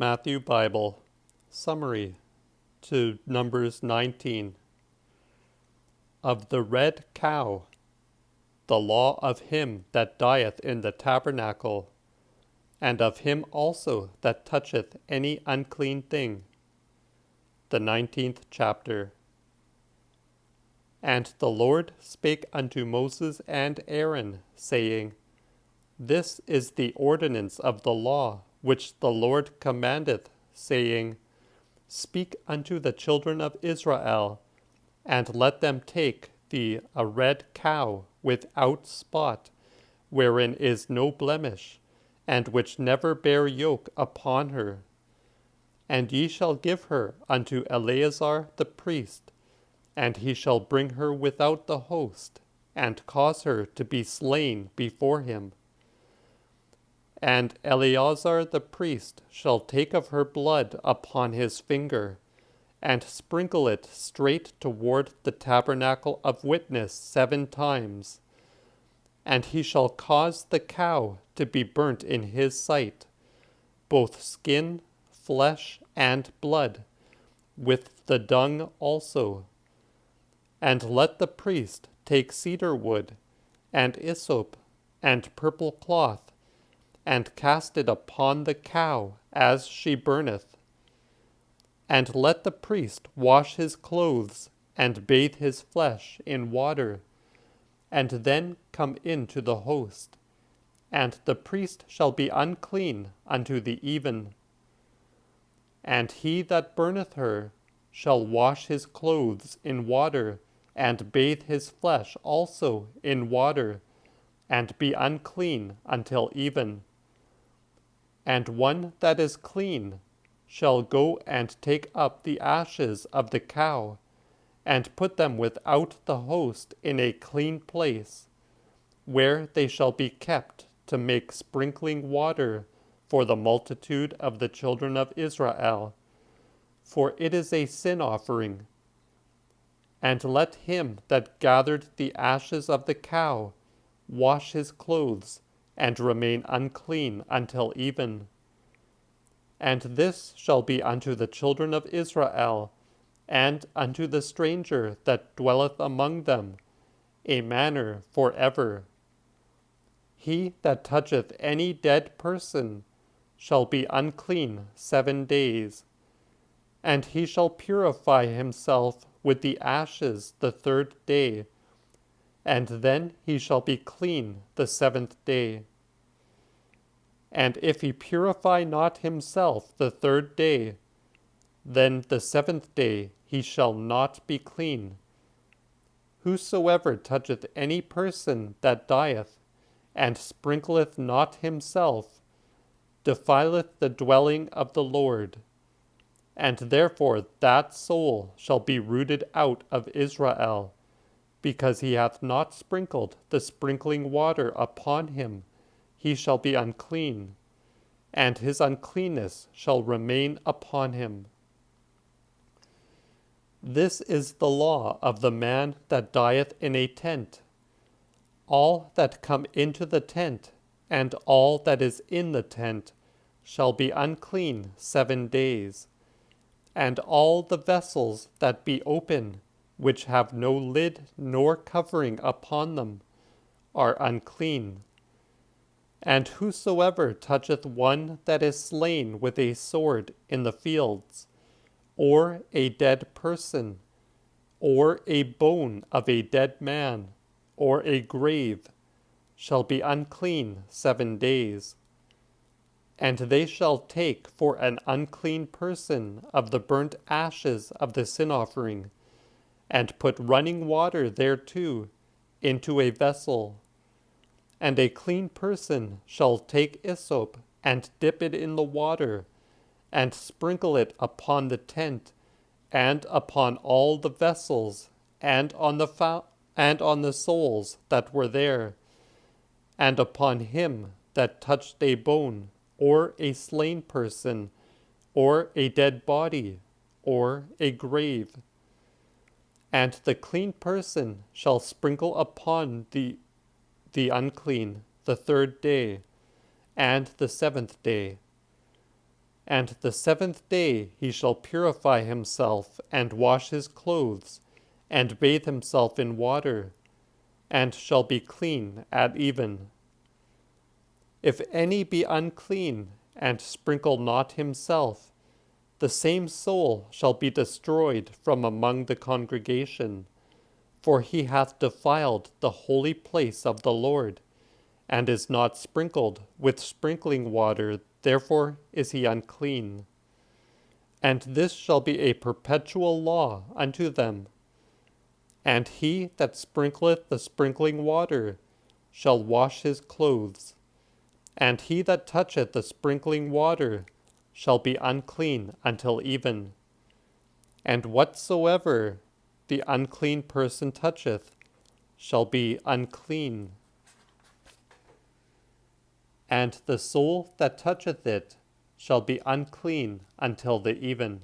Matthew Bible Summary to Numbers 19. Of the red cow, the law of him that dieth in the tabernacle, and of him also that toucheth any unclean thing. The 19th chapter. And the Lord spake unto Moses and Aaron, saying, This is the ordinance of the law which the Lord commandeth, saying, Speak unto the children of Israel, and let them take thee a red cow without spot, wherein is no blemish, and which never bare yoke upon her. And ye shall give her unto Eleazar the priest, and he shall bring her without the host, and cause her to be slain before him. And Eleazar the priest shall take of her blood upon his finger, and sprinkle it straight toward the tabernacle of witness 7 times. And he shall cause the cow to be burnt in his sight, both skin, flesh, and blood, with the dung also. And let the priest take cedar wood, and hyssop, and purple cloth, and cast it upon the cow as she burneth. And let the priest wash his clothes, and bathe his flesh in water, and then come into the host. And the priest shall be unclean unto the even. And he that burneth her shall wash his clothes in water, and bathe his flesh also in water, and be unclean until even. And one that is clean shall go and take up the ashes of the cow, and put them without the host in a clean place, where they shall be kept to make sprinkling water for the multitude of the children of Israel, for it is a sin offering. And let him that gathered the ashes of the cow wash his clothes, and remain unclean until even. And this shall be unto the children of Israel, and unto the stranger that dwelleth among them, a manner for ever. He that toucheth any dead person shall be unclean 7 days, and he shall purify himself with the ashes the 3rd day, and then he shall be clean the 7th day. And if he purify not himself the 3rd day, then the 7th day he shall not be clean. Whosoever toucheth any person that dieth, and sprinkleth not himself, defileth the dwelling of the Lord. And therefore that soul shall be rooted out of Israel, because he hath not sprinkled the sprinkling water upon him. He shall be unclean, and his uncleanness shall remain upon him. This is the law of the man that dieth in a tent. All that come into the tent, and all that is in the tent, shall be unclean 7 days. And all the vessels that be open, which have no lid nor covering upon them, are unclean. And whosoever toucheth one that is slain with a sword in the fields, or a dead person, or a bone of a dead man, or a grave, shall be unclean 7 days. And they shall take for an unclean person of the burnt ashes of the sin offering, and put running water thereto into a vessel. And a clean person shall take hyssop, and dip it in the water, and sprinkle it upon the tent, and upon all the vessels, and on the souls that were there, and upon him that touched a bone, or a slain person, or a dead body, or a grave. And the clean person shall sprinkle upon the unclean the 3rd day, and the 7th day. And the seventh day he shall purify himself, and wash his clothes, and bathe himself in water, and shall be clean at even. If any be unclean, and sprinkle not himself, the same soul shall be destroyed from among the congregation, for he hath defiled the holy place of the Lord, and is not sprinkled with sprinkling water, therefore is he unclean. And this shall be a perpetual law unto them. And he that sprinkleth the sprinkling water shall wash his clothes, and he that toucheth the sprinkling water shall be unclean until even. And whatsoever the unclean person toucheth shall be unclean. And the soul that toucheth it shall be unclean until the even.